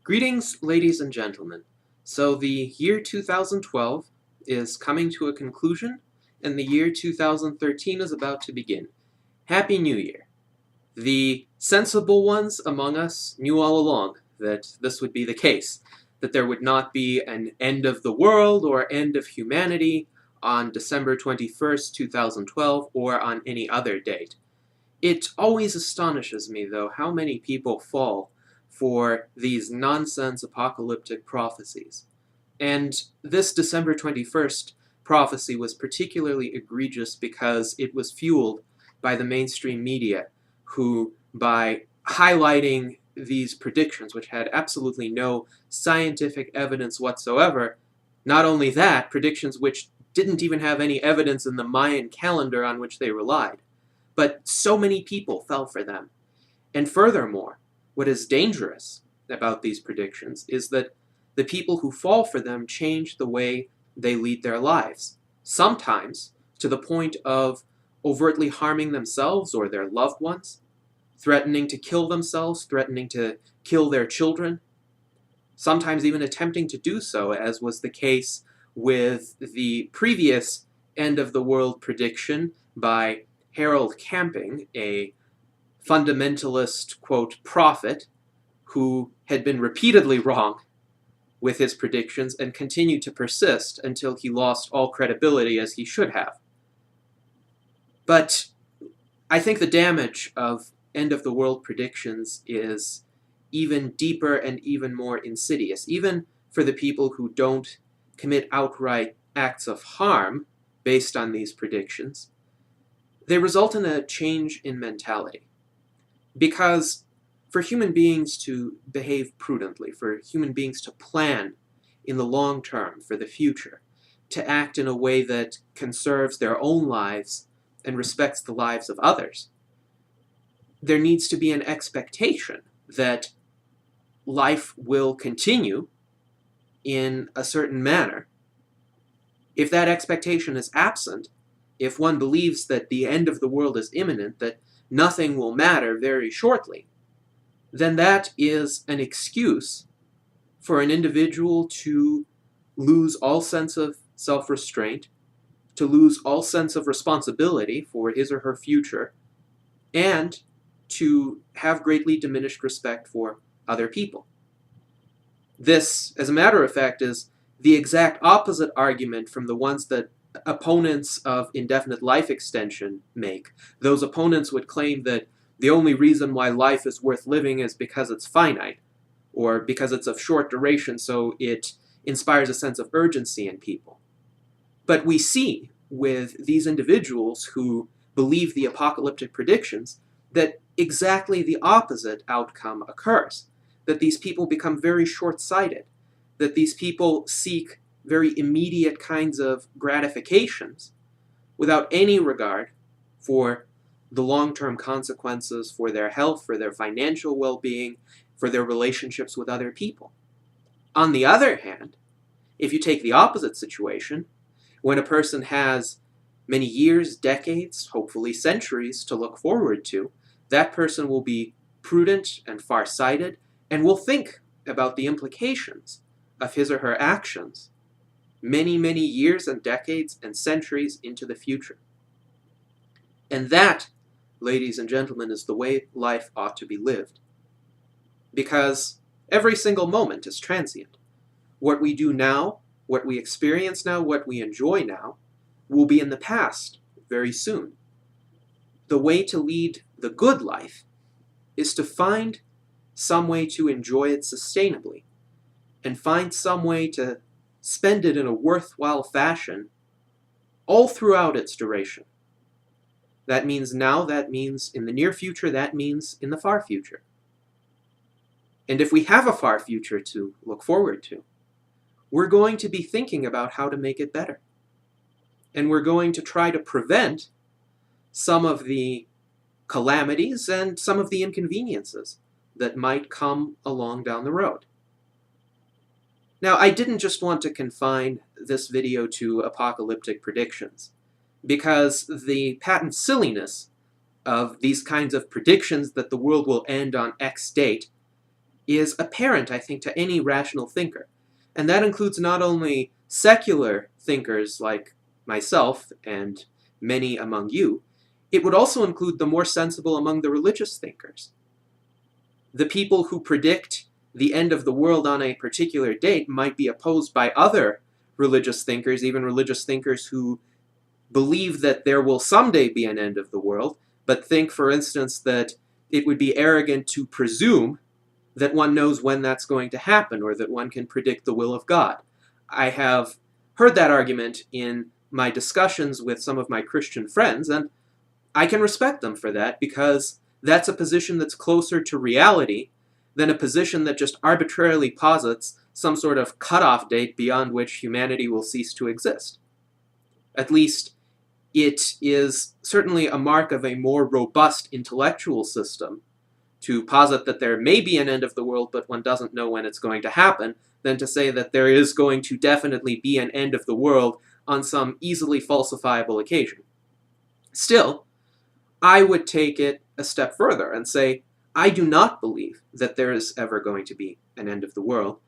Greetings, ladies and gentlemen. So the year 2012 is coming to a conclusion, and the year 2013 is about to begin. Happy New Year. The sensible ones among us knew all along that this would be the case, that there would not be an end of the world or end of humanity on December 21st, 2012, or on any other date. It always astonishes me, though, how many people fall for these nonsense apocalyptic prophecies. And this December 21st prophecy was particularly egregious because it was fueled by the mainstream media, who, by highlighting these predictions, which had absolutely no scientific evidence whatsoever, not only that, predictions which didn't even have any evidence in the Mayan calendar on which they relied, but so many people fell for them. And furthermore, what is dangerous about these predictions is that the people who fall for them change the way they lead their lives, sometimes to the point of overtly harming themselves or their loved ones, threatening to kill themselves, threatening to kill their children, sometimes even attempting to do so, as was the case with the previous end of the world prediction by Harold Camping, a fundamentalist, quote, prophet, who had been repeatedly wrong with his predictions and continued to persist until he lost all credibility, as he should have. But I think the damage of end-of-the-world predictions is even deeper and even more insidious, even for the people who don't commit outright acts of harm based on these predictions. They result in a change in mentality. Because for human beings to behave prudently, for human beings to plan in the long term for the future, to act in a way that conserves their own lives and respects the lives of others, there needs to be an expectation that life will continue in a certain manner. If that expectation is absent, if one believes that the end of the world is imminent, that nothing will matter very shortly, then that is an excuse for an individual to lose all sense of self-restraint, to lose all sense of responsibility for his or her future, and to have greatly diminished respect for other people. This, as a matter of fact, is the exact opposite argument from the ones that opponents of indefinite life extension make. Those opponents would claim that the only reason why life is worth living is because it's finite, or because it's of short duration, so it inspires a sense of urgency in people. But we see with these individuals who believe the apocalyptic predictions that exactly the opposite outcome occurs, that these people become very short-sighted, that these people seek very immediate kinds of gratifications without any regard for the long-term consequences for their health, for their financial well-being, for their relationships with other people. On the other hand, if you take the opposite situation, when a person has many years, decades, hopefully centuries to look forward to, that person will be prudent and far-sighted and will think about the implications of his or her actions many, many years and decades and centuries into the future. And that, ladies and gentlemen, is the way life ought to be lived. Because every single moment is transient. What we do now, what we experience now, what we enjoy now, will be in the past very soon. The way to lead the good life is to find some way to enjoy it sustainably, and find some way to spend it in a worthwhile fashion all throughout its duration. That means now, that means in the near future, that means in the far future. And if we have a far future to look forward to, we're going to be thinking about how to make it better. And we're going to try to prevent some of the calamities and some of the inconveniences that might come along down the road. Now, I didn't just want to confine this video to apocalyptic predictions, because the patent silliness of these kinds of predictions that the world will end on X date is apparent, I think, to any rational thinker. And that includes not only secular thinkers like myself and many among you, it would also include the more sensible among the religious thinkers. The people who predict the end of the world on a particular date might be opposed by other religious thinkers, even religious thinkers who believe that there will someday be an end of the world, but think, for instance, that it would be arrogant to presume that one knows when that's going to happen or that one can predict the will of God. I have heard that argument in my discussions with some of my Christian friends, and I can respect them for that because that's a position that's closer to reality than a position that just arbitrarily posits some sort of cutoff date beyond which humanity will cease to exist. At least, it is certainly a mark of a more robust intellectual system to posit that there may be an end of the world, but one doesn't know when it's going to happen, than to say that there is going to definitely be an end of the world on some easily falsifiable occasion. Still, I would take it a step further and say, I do not believe that there is ever going to be an end of the world.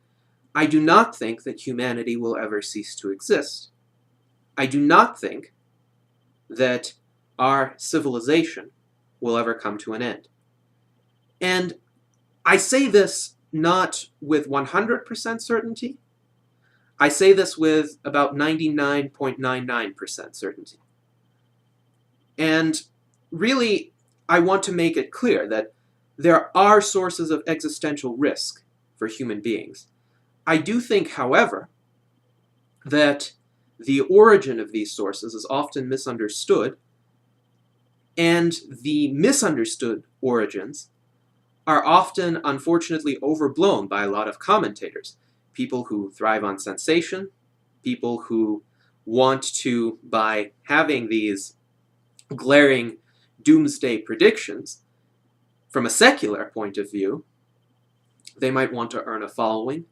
I do not think that humanity will ever cease to exist. I do not think that our civilization will ever come to an end. And I say this not with 100% certainty. I say this with about 99.99% certainty. And really, I want to make it clear that there are sources of existential risk for human beings. I do think, however, that the origin of these sources is often misunderstood, and the misunderstood origins are often, unfortunately, overblown by a lot of commentators. People who thrive on sensation, people who want to, by having these glaring doomsday predictions, from a secular point of view, they might want to earn a following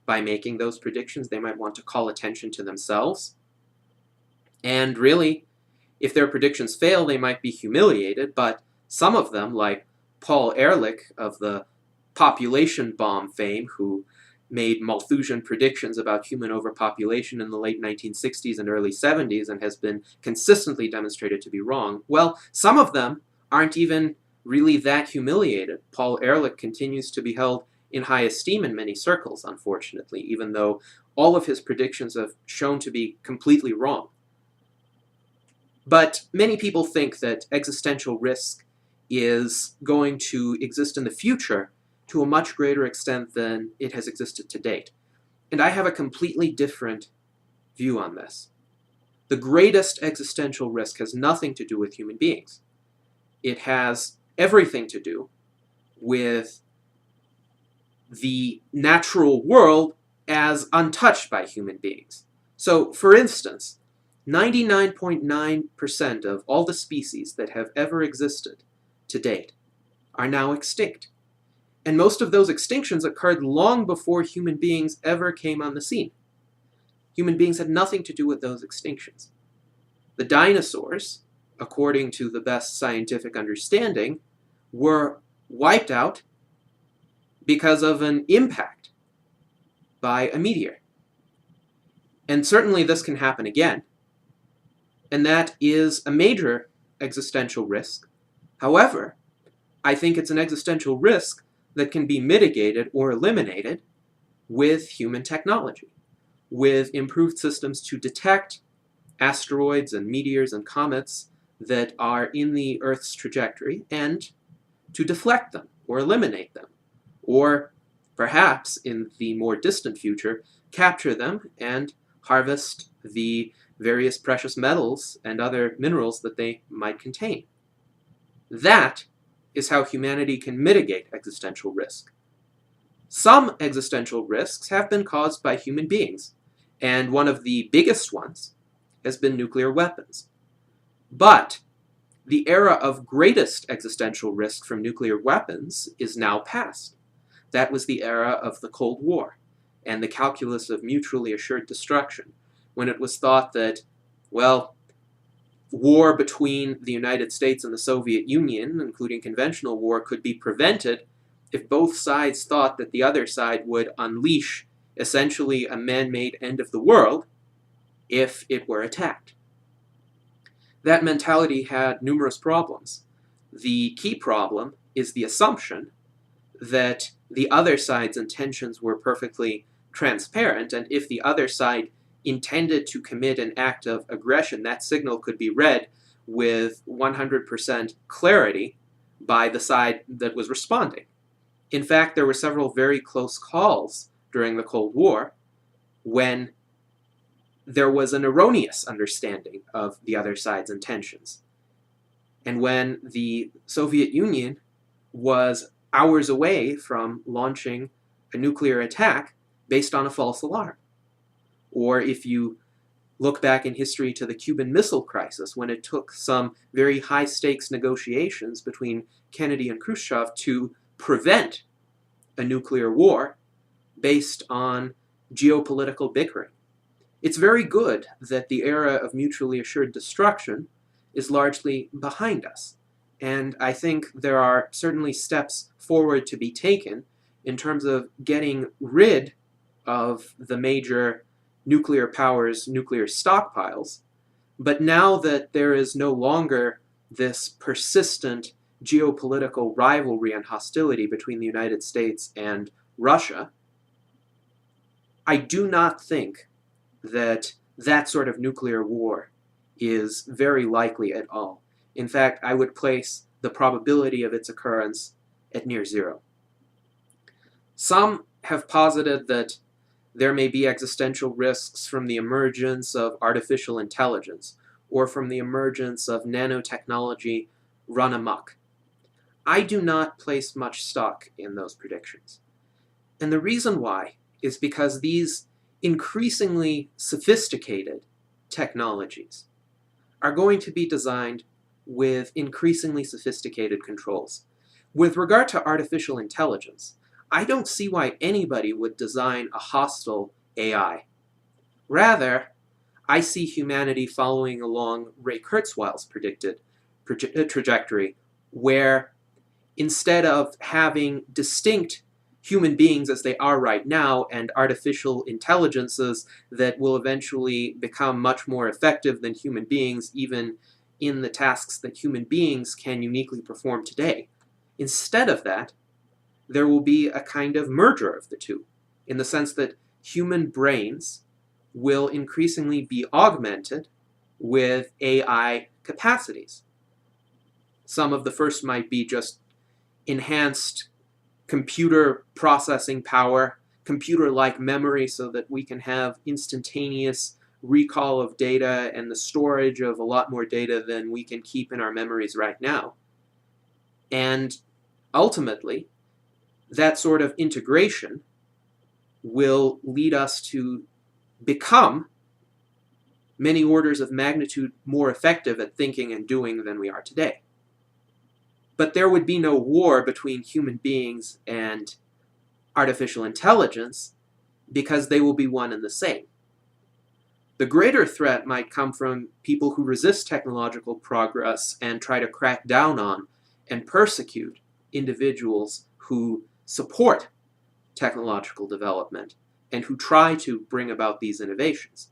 by making those predictions. They might want to call attention to themselves. And really, if their predictions fail, they might be humiliated, but some of them, like Paul Ehrlich of the population bomb fame, who made Malthusian predictions about human overpopulation in the late 1960s and early 70s and has been consistently demonstrated to be wrong, well, some of them aren't even really that humiliated. Paul Ehrlich continues to be held in high esteem in many circles, unfortunately, even though all of his predictions have shown to be completely wrong. But many people think that existential risk is going to exist in the future to a much greater extent than it has existed to date. And I have a completely different view on this. The greatest existential risk has nothing to do with human beings. It has everything to do with the natural world as untouched by human beings. So, for instance, 99.9% of all the species that have ever existed to date are now extinct. And most of those extinctions occurred long before human beings ever came on the scene. Human beings had nothing to do with those extinctions. The dinosaurs, according to the best scientific understanding, were wiped out because of an impact by a meteor. And certainly this can happen again. And that is a major existential risk. However, I think it's an existential risk that can be mitigated or eliminated with human technology, with improved systems to detect asteroids and meteors and comets that are in the Earth's trajectory and to deflect them or eliminate them, or perhaps in the more distant future, capture them and harvest the various precious metals and other minerals that they might contain. That is how humanity can mitigate existential risk. Some existential risks have been caused by human beings, and one of the biggest ones has been nuclear weapons. But the era of greatest existential risk from nuclear weapons is now past. That was the era of the Cold War and the calculus of mutually assured destruction, when it was thought that, well, war between the United States and the Soviet Union, including conventional war, could be prevented if both sides thought that the other side would unleash essentially a man-made end of the world if it were attacked. That mentality had numerous problems. The key problem is the assumption that the other side's intentions were perfectly transparent, and if the other side intended to commit an act of aggression, that signal could be read with 100% clarity by the side that was responding. In fact, there were several very close calls during the Cold War when there was an erroneous understanding of the other side's intentions. And when the Soviet Union was hours away from launching a nuclear attack based on a false alarm. Or if you look back in history to the Cuban Missile Crisis, when it took some very high-stakes negotiations between Kennedy and Khrushchev to prevent a nuclear war based on geopolitical bickering. It's very good that the era of mutually assured destruction is largely behind us. And I think there are certainly steps forward to be taken in terms of getting rid of the major nuclear powers' nuclear stockpiles. But now that there is no longer this persistent geopolitical rivalry and hostility between the United States and Russia, I do not think that that sort of nuclear war is very likely at all. In fact, I would place the probability of its occurrence at near zero. Some have posited that there may be existential risks from the emergence of artificial intelligence or from the emergence of nanotechnology run amok. I do not place much stock in those predictions. And the reason why is because these increasingly sophisticated technologies are going to be designed with increasingly sophisticated controls. With regard to artificial intelligence, I don't see why anybody would design a hostile AI. Rather, I see humanity following along Ray Kurzweil's predicted trajectory, where instead of having distinct human beings as they are right now and artificial intelligences that will eventually become much more effective than human beings even in the tasks that human beings can uniquely perform today. Instead of that, there will be a kind of merger of the two, in the sense that human brains will increasingly be augmented with AI capacities. Some of the first might be just enhanced computer processing power, computer-like memory so that we can have instantaneous recall of data and the storage of a lot more data than we can keep in our memories right now. And ultimately, that sort of integration will lead us to become many orders of magnitude more effective at thinking and doing than we are today. But there would be no war between human beings and artificial intelligence because they will be one and the same. The greater threat might come from people who resist technological progress and try to crack down on and persecute individuals who support technological development and who try to bring about these innovations.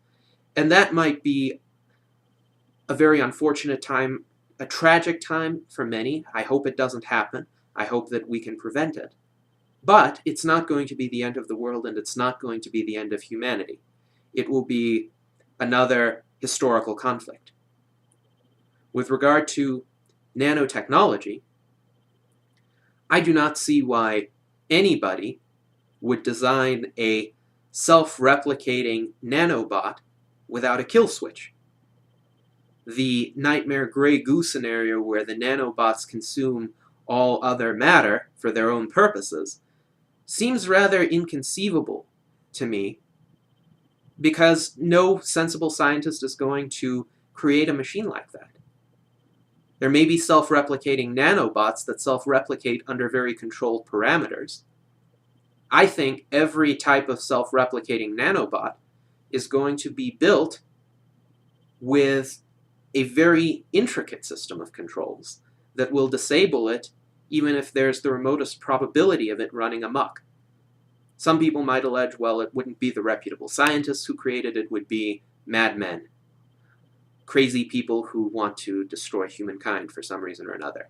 And that might be a very unfortunate time, a tragic time for many. I hope it doesn't happen. I hope that we can prevent it. But it's not going to be the end of the world, and it's not going to be the end of humanity. It will be another historical conflict. With regard to nanotechnology, I do not see why anybody would design a self-replicating nanobot without a kill switch. The nightmare gray goo scenario where the nanobots consume all other matter for their own purposes seems rather inconceivable to me, because no sensible scientist is going to create a machine like that. There may be self-replicating nanobots that self-replicate under very controlled parameters. I think every type of self-replicating nanobot is going to be built with a very intricate system of controls that will disable it even if there's the remotest probability of it running amok. Some people might allege, well, it wouldn't be the reputable scientists who created it, it would be madmen, crazy people who want to destroy humankind for some reason or another.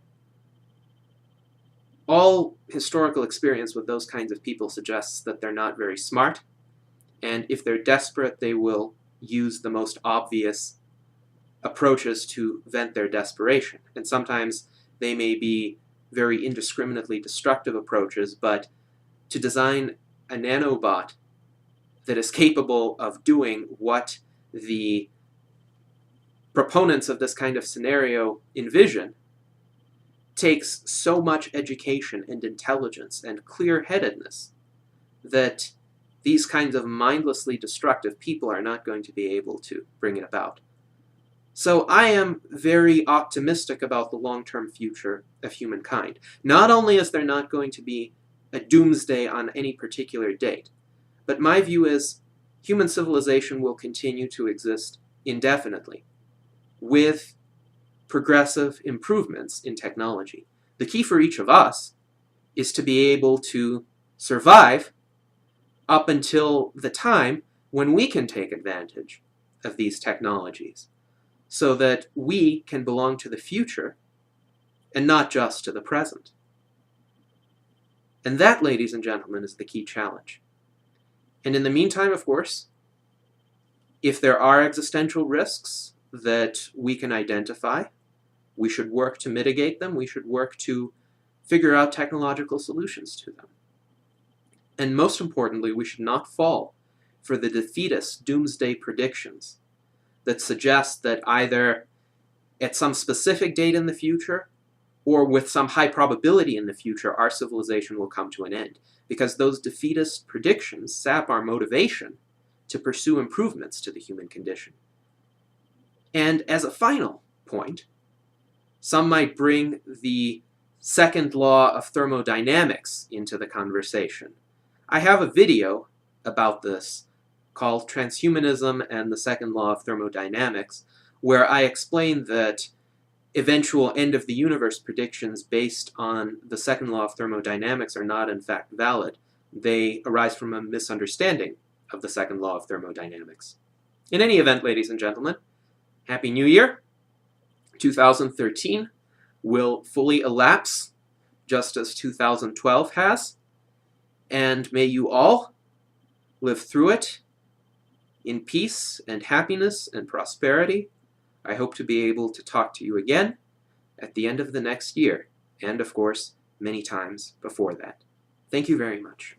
All historical experience with those kinds of people suggests that they're not very smart, and if they're desperate, they will use the most obvious approaches to vent their desperation. And sometimes they may be very indiscriminately destructive approaches, but to design a nanobot that is capable of doing what the proponents of this kind of scenario envision takes so much education and intelligence and clear-headedness that these kinds of mindlessly destructive people are not going to be able to bring it about. So I am very optimistic about the long-term future of humankind. Not only is there not going to be a doomsday on any particular date, but my view is human civilization will continue to exist indefinitely with progressive improvements in technology. The key for each of us is to be able to survive up until the time when we can take advantage of these technologies, so that we can belong to the future and not just to the present. And that, ladies and gentlemen, is the key challenge. And in the meantime, of course, if there are existential risks that we can identify, we should work to mitigate them. We should work to figure out technological solutions to them. And most importantly, we should not fall for the defeatist doomsday predictions that suggest that either at some specific date in the future or with some high probability in the future, our civilization will come to an end. Because those defeatist predictions sap our motivation to pursue improvements to the human condition. And as a final point, some might bring the second law of thermodynamics into the conversation. I have a video about this called Transhumanism and the Second Law of Thermodynamics, where I explain that eventual end-of-the-universe predictions based on the second law of thermodynamics are not in fact valid. They arise from a misunderstanding of the second law of thermodynamics. In any event, ladies and gentlemen, Happy New Year! 2013 will fully elapse, just as 2012 has, and may you all live through it in peace and happiness and prosperity. I hope to be able to talk to you again at the end of the next year, and of course, many times before that. Thank you very much.